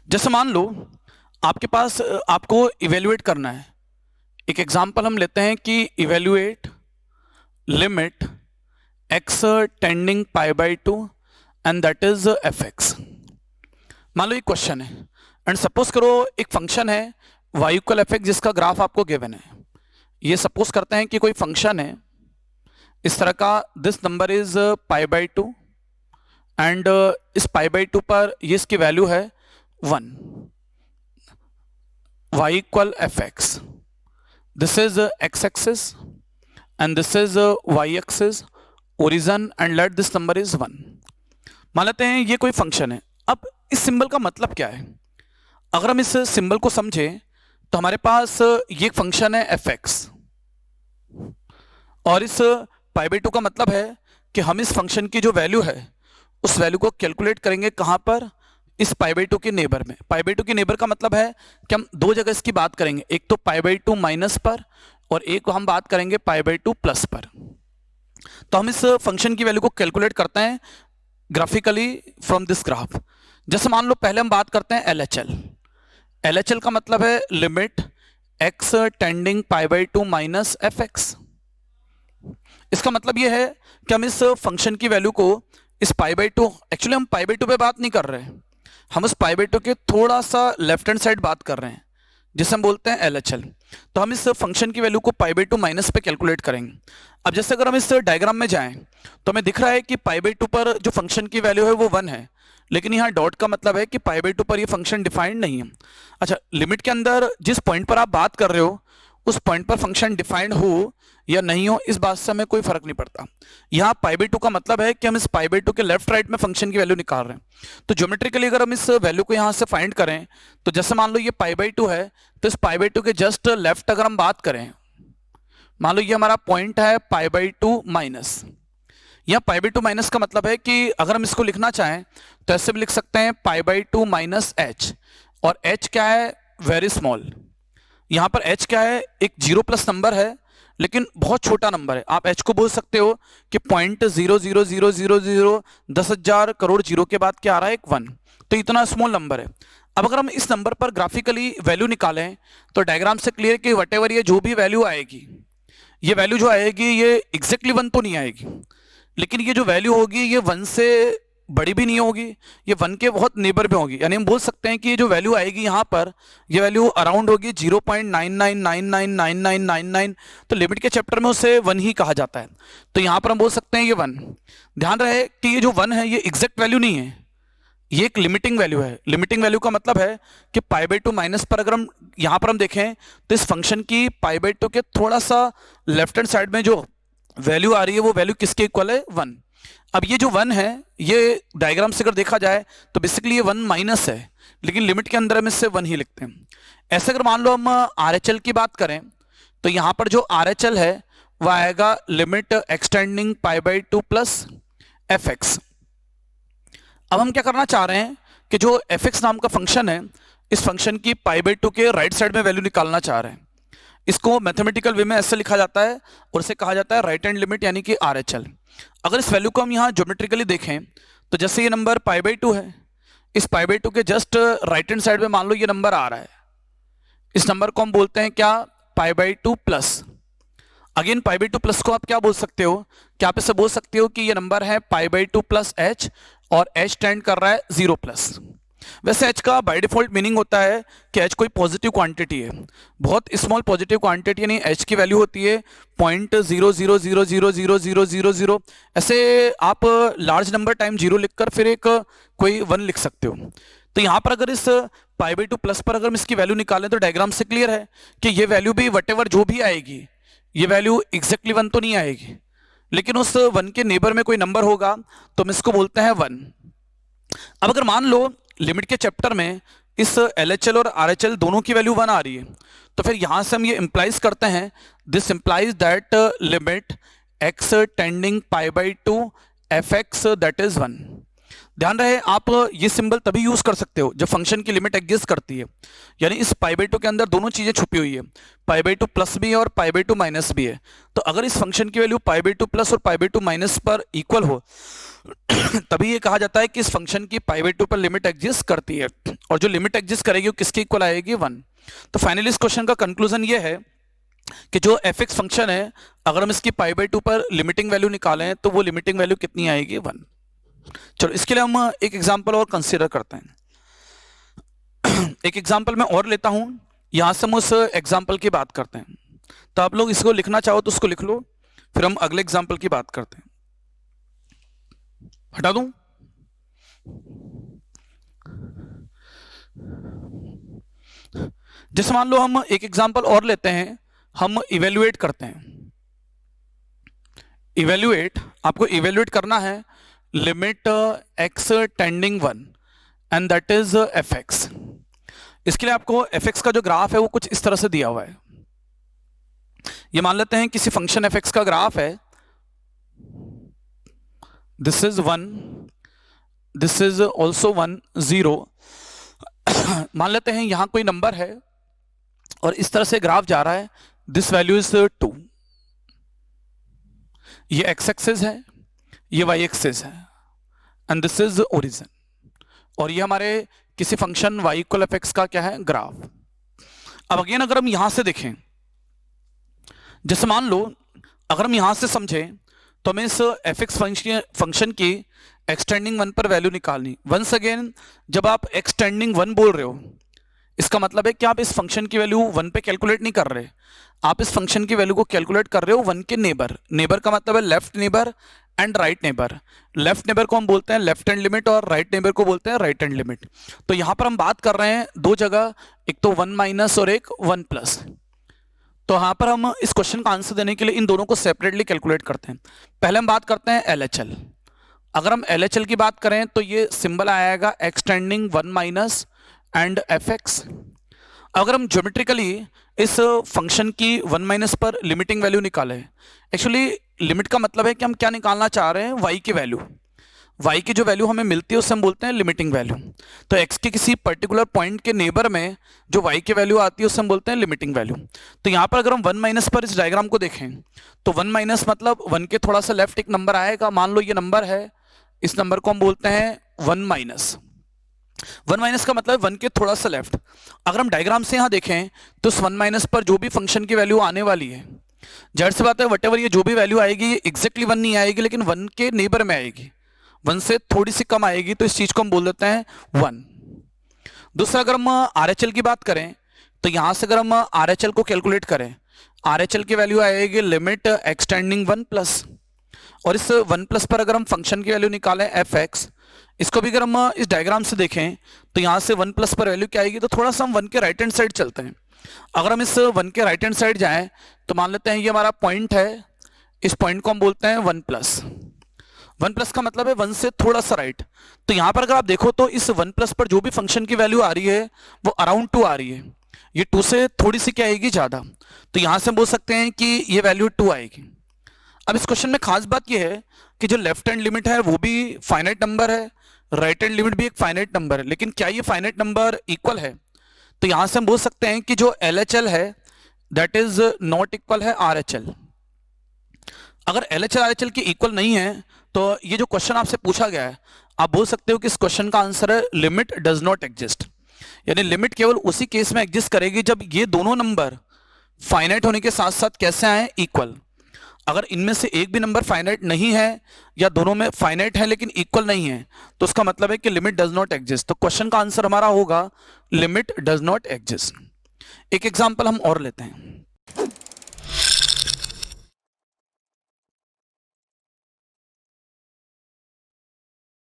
जैसे मान लो आपके पास आपको इवेल्युएट करना है। एक एग्जांपल हम लेते हैं कि evaluate limit x tending pi by to and that is F x. मान लो एक क्वेश्चन है एंड सपोज करो एक फंक्शन है y इक्वल एफ एक्स जिसका ग्राफ आपको गिवन है। ये सपोज करते हैं कि कोई फंक्शन है इस तरह का, this number is pi by to and इस पाई बाई टू पर ये इसकी वैल्यू है 1, y equal fx. This is x axis and this is y axis, origin and let this number is 1. मान लेते हैं ये कोई फंक्शन है। अब इस सिंबल का मतलब क्या है? अगर हम इस सिंबल को समझें तो हमारे पास ये फंक्शन है fx और इस पाई बाई टू का मतलब है कि हम इस फंक्शन की जो वैल्यू है उस वैल्यू को कैलकुलेट करेंगे कहां पर, इस पाई बाई टू के नेबर में। पाई बाई टू के नेबर का मतलब है कि हम दो जगह इसकी बात करेंगे, एक तो पाई बाई टू माइनस पर और एक हम बात करेंगे पाई बाई टू प्लस पर। तो हम इस फंक्शन की वैल्यू को कैलकुलेट करते हैं ग्राफिकली फ्रॉम दिस ग्राफ। जैसे मान लो पहले हम बात करते हैं LHL। LHL का मतलब है limit x tending pi by to minus F x. इसका मतलब यह है कि हम इस फंक्शन की वैल्यू को इस पाई बाई टू, एक्चुअली हम पाई बाई टू पे बात नहीं कर रहे हैं, हम उस पाई बाई टू के थोड़ा सा लेफ्ट हैंड साइड बात कर रहे हैं जिसे हम बोलते हैं LHL। तो हम इस फंक्शन की वैल्यू को पाई बाई टू माइनस पे कैलकुलेट करेंगे। अब जैसे अगर हम इस डायग्राम में जाएं तो हमें दिख रहा है कि पाई बाई टू पर जो फंक्शन की वैल्यू है वो 1 है, लेकिन यहाँ डॉट का मतलब है कि पाई बाई टू पर ये फंक्शन डिफाइंड नहीं है। अच्छा, लिमिट के अंदर जिस पॉइंट पर आप बात कर रहे हो उस पॉइंट पर फंक्शन डिफाइंड हो या नहीं हो इस बात से हमें कोई फर्क नहीं पड़ता। यहाँ पाई बाई टू का मतलब है कि हम इस पाई बाई टू के लेफ्ट राइट में फंक्शन की वैल्यू निकाल रहे हैं। तो ज्योमेट्रिकली अगर हम इस वैल्यू को यहाँ से फाइंड करें तो जैसे मान लो ये पाई बाई टू है तो इस पाई बाई टू के जस्ट लेफ्ट अगर हम बात करें, मान लो ये हमारा पॉइंट है पाई बाई टू माइनस। यहाँ पाई बाई टू माइनस का मतलब है कि अगर हम इसको लिखना चाहें तो ऐसे भी लिख सकते हैं पाई बाई टू माइनस एच, और एच क्या है, वेरी स्मॉल। यहाँ पर h क्या है, एक 0+ नंबर है लेकिन बहुत छोटा नंबर है। आप h को बोल सकते हो कि 0.00000 10,000 करोड़ जीरो के बाद क्या आ रहा है, एक 1। तो इतना स्मॉल नंबर है। अब अगर हम इस नंबर पर ग्राफिकली वैल्यू निकालें तो डायग्राम से क्लियर कि वटेवर ये जो भी वैल्यू आएगी, ये वैल्यू जो आएगी ये एग्जैक्टली 1 तो नहीं आएगी, लेकिन ये जो वैल्यू होगी ये 1 से बड़ी भी नहीं होगी, ये 1 के बहुत नेबर में होगी। यानी हम बोल सकते हैं कि ये जो वैल्यू आएगी यहाँ पर, ये वैल्यू अराउंड होगी 0.99999999। तो लिमिट के चैप्टर में उसे 1 ही कहा जाता है। तो यहाँ पर हम बोल सकते हैं ये 1। ध्यान रहे कि ये जो 1 है ये एग्जैक्ट वैल्यू नहीं है, ये एक लिमिटिंग वैल्यू है। लिमिटिंग वैल्यू का मतलब है कि पाई बाई टू माइनस पर अगर हम यहाँ पर हम देखें तो इस फंक्शन की पाई बाई टू के थोड़ा सा लेफ्ट हैंड साइड में जो वैल्यू आ रही है वो वैल्यू किसके इक्वल है, 1। अब ये जो 1 है ये डायग्राम से अगर देखा जाए तो बेसिकली ये 1 माइनस है, लेकिन लिमिट के अंदर हम इससे 1 ही लिखते हैं। ऐसे अगर मान लो हम RHL की बात करें तो यहाँ पर जो RHL है वह आएगा limit x tending pi by two plus f x. अब हम क्या करना चाह रहे हैं कि जो एफ एक्स नाम का फंक्शन है इस फंक्शन की पाई बाई टू के राइट साइड में वैल्यू निकालना चाह रहे हैं। इसको मैथमेटिकल वे में ऐसे लिखा जाता है और इसे कहा जाता है राइट हैंड लिमिट यानी कि RHL। अगर इस वैल्यू को हम यहाँ ज्योमेट्रिकली देखें तो जैसे ये नंबर पाई बाई टू है, इस पाई बाई टू के जस्ट राइट हैंड साइड में मान लो ये नंबर आ रहा है, इस नंबर को हम बोलते हैं क्या, पाई by two plus. Again pi by two plus को आप क्या बोल सकते हो, क्या आप इसे बोल सकते हो कि ये नंबर है पाई बाई टू प्लस एच और एच टेंड कर रहा है 0+। वैसे h का बाय डिफॉल्ट मीनिंग होता है कि h कोई पॉजिटिव क्वांटिटी है, बहुत स्मॉल पॉजिटिव क्वांटिटी, यानी h की वैल्यू होती है 0.0000000। ऐसे आप लार्ज नंबर टाइम 0 लिखकर फिर एक कोई 1 लिख सकते हो। तो यहाँ पर अगर इस पाई बाई टू प्लस पर अगर हम इसकी वैल्यू निकालें तो डायग्राम से क्लियर है कि ये वैल्यू भी वटेवर जो भी आएगी ये वैल्यू एग्जैक्टली 1 तो नहीं आएगी, लेकिन उस 1 के नेबर में कोई नंबर होगा तो हम इसको बोलते हैं 1। अब अगर मान लो लिमिट के चैप्टर में इस LHL और RHL दोनों की वैल्यू 1 आ रही है तो फिर यहां से हम ये इंप्लाइज करते हैं, this implies that limit x tending pi by to F x that is 1। ध्यान रहे आप ये सिंबल तभी यूज कर सकते हो जब फंक्शन की लिमिट एग्जिस्ट करती है, यानी इस पाई बाई टू के अंदर दोनों चीजें छुपी हुई है, पाई बाई टू प्लस भी है और पाई बाई टू माइनस भी है। तो अगर इस फंक्शन की value pi by two plus और पाई बाई टू माइनस पर इक्वल हो तभी ये कहा जाता है कि इस फंक्शन की पाई बाई टू पर लिमिट एग्जिस्ट करती है, और जो लिमिट एग्जिस्ट करेगी वो किसके इक्वल आएगी, 1। तो फाइनली इस क्वेश्चन का कंक्लूजन ये है कि जो एफ एक्स फंक्शन है, अगर हम इसकी पाई बाई टू पर लिमिटिंग वैल्यू निकालें तो वो लिमिटिंग वैल्यू कितनी आएगी, 1। चलो इसके लिए हम एक एग्जांपल और कंसीडर करते हैं। एक एग्जांपल मैं और लेता हूं, यहां से हम उस एग्जांपल की बात करते हैं। तो आप लोग इसको लिखना चाहो तो उसको लिख लो, फिर हम अगले एग्जांपल की बात करते हैं। हटा दूं? जैसे मान लो हम एक एग्जांपल और लेते हैं, हम इवेल्युएट करते हैं। इवेल्युएट, आपको इवेल्युएट करना है limit x tending 1 and that is F x. इसके लिए आपको एफ एक्स का जो ग्राफ है वो कुछ इस तरह से दिया हुआ है। ये मान लेते हैं किसी फंक्शन एफ एक्स का ग्राफ है, this is 1, this is also 1, 0। मान लेते हैं यहां कोई नंबर है और इस तरह से ग्राफ जा रहा है, दिस वैल्यू इज 2। ये एक्स एक्सिस है, ये वाई एक्सिस है, एंड दिस इज ओरिजिन, और ये हमारे किसी function y equal F x का क्या है, ग्राफ। अब अगेन अगर हम यहां से देखें, जैसे मान लो अगर हम यहां से समझें तो हमें इस एफ एक्स फंक्शन की एक्सटेंडिंग 1 पर वैल्यू निकालनी। वंस अगेन जब आप एक्सटेंडिंग 1 बोल रहे हो, इसका मतलब है कि आप इस फंक्शन की वैल्यू 1 पे कैलकुलेट नहीं कर रहे, आप इस फंक्शन की वैल्यू को कैलकुलेट कर रहे हो 1 के नेबर। नेबर का मतलब है left neighbour and right neighbour. Left neighbour को हम बोलते हैं लेफ्ट हैंड लिमिट और राइट नेबर को बोलते हैं राइट हैंड लिमिट। तो यहां पर हम बात कर रहे हैं दो जगह, एक तो 1 माइनस और एक 1 प्लस। तो यहां पर हम इस क्वेश्चन का आंसर देने के लिए इन दोनों को सेपरेटली कैलकुलेट करते हैं। पहले हम बात करते हैं LHL। अगर हम LHL की बात करें तो ये सिंबल आएगा x tending 1 minus and f x. अगर हम ज्योमेट्रिकली इस फंक्शन की 1 माइनस पर लिमिटिंग वैल्यू निकालें, एक्चुअली लिमिट का मतलब है कि हम क्या निकालना चाह रहे हैं, y की वैल्यू। y की जो वैल्यू हमें मिलती है उसे हम बोलते हैं लिमिटिंग वैल्यू। तो x के किसी पर्टिकुलर पॉइंट के नेबर में जो y की वैल्यू आती है उसे हम बोलते हैं लिमिटिंग वैल्यू। तो यहाँ पर अगर हम 1 माइनस पर इस डायग्राम को देखें तो 1 माइनस मतलब 1 के थोड़ा सा लेफ्ट एक नंबर आएगा। मान लो ये नंबर है, इस नंबर को हम बोलते हैं 1 माइनस। 1 माइनस का मतलब 1 के थोड़ा सा लेफ्ट। अगर हम डायग्राम से यहाँ देखें तो इस 1 माइनस पर जो भी फंक्शन की वैल्यू आने वाली है, जाहिर सी बात है वटेवर ये जो भी वैल्यू आएगी ये एग्जैक्टली 1 नहीं आएगी, लेकिन 1 के नेबर में आएगी, 1 से थोड़ी सी कम आएगी, तो इस चीज को हम बोल देते हैं 1। दूसरा अगर हम RHL की बात करें तो यहां से अगर हम RHL को कैलकुलेट करें, RHL की वैल्यू आएगी लिमिट एक्सटेंडिंग 1 प्लस, और इस 1 प्लस पर अगर हम फंक्शन की वैल्यू निकालें एफ एक्स, इसको भी अगर हम इस डायग्राम से देखें तो यहाँ से 1 प्लस पर वैल्यू क्या आएगी, तो थोड़ा सा हम 1 के राइट हैंड साइड चलते हैं। अगर हम इस 1 के राइट हैंड साइड जाएं तो मान लेते हैं ये हमारा पॉइंट है, इस पॉइंट को हम बोलते हैं 1 प्लस। 1 प्लस का मतलब है 1 से थोड़ा सा राइट। तो यहाँ पर अगर आप देखो तो इस 1 प्लस पर जो भी फंक्शन की वैल्यू आ रही है वो अराउंड 2 आ रही है, ये 2 से थोड़ी सी क्या आएगी, ज्यादा। तो यहाँ से हम बोल सकते हैं कि ये वैल्यू 2 आएगी। अब इस क्वेश्चन में खास बात यह है कि जो लेफ्ट हैंड लिमिट है वो भी फाइनाइट नंबर है, राइट हैंड लिमिट भी एक फाइनाइट नंबर है, लेकिन क्या ये फाइनाइट नंबर इक्वल है? तो यहां से हम बोल सकते हैं कि जो LHL है दैट इज नॉट इक्वल है RHL। अगर LHL RHL की इक्वल नहीं है तो ये जो क्वेश्चन आपसे पूछा गया है, आप बोल सकते हो कि इस क्वेश्चन का आंसर है लिमिट डज नॉट एग्जिस्ट। यानी लिमिट केवल उसी केस में एग्जिस्ट करेगी जब ये दोनों नंबर फाइनाइट होने के साथ साथ कैसे आए, इक्वल। अगर इनमें से एक भी नंबर फाइनाइट नहीं है या दोनों में फाइनाइट है लेकिन इक्वल नहीं है तो उसका मतलब है कि लिमिट डज नॉट एग्जिस्ट। तो क्वेश्चन का आंसर हमारा होगा लिमिट डज नॉट एग्जिस्ट। एक एग्जांपल हम और लेते हैं।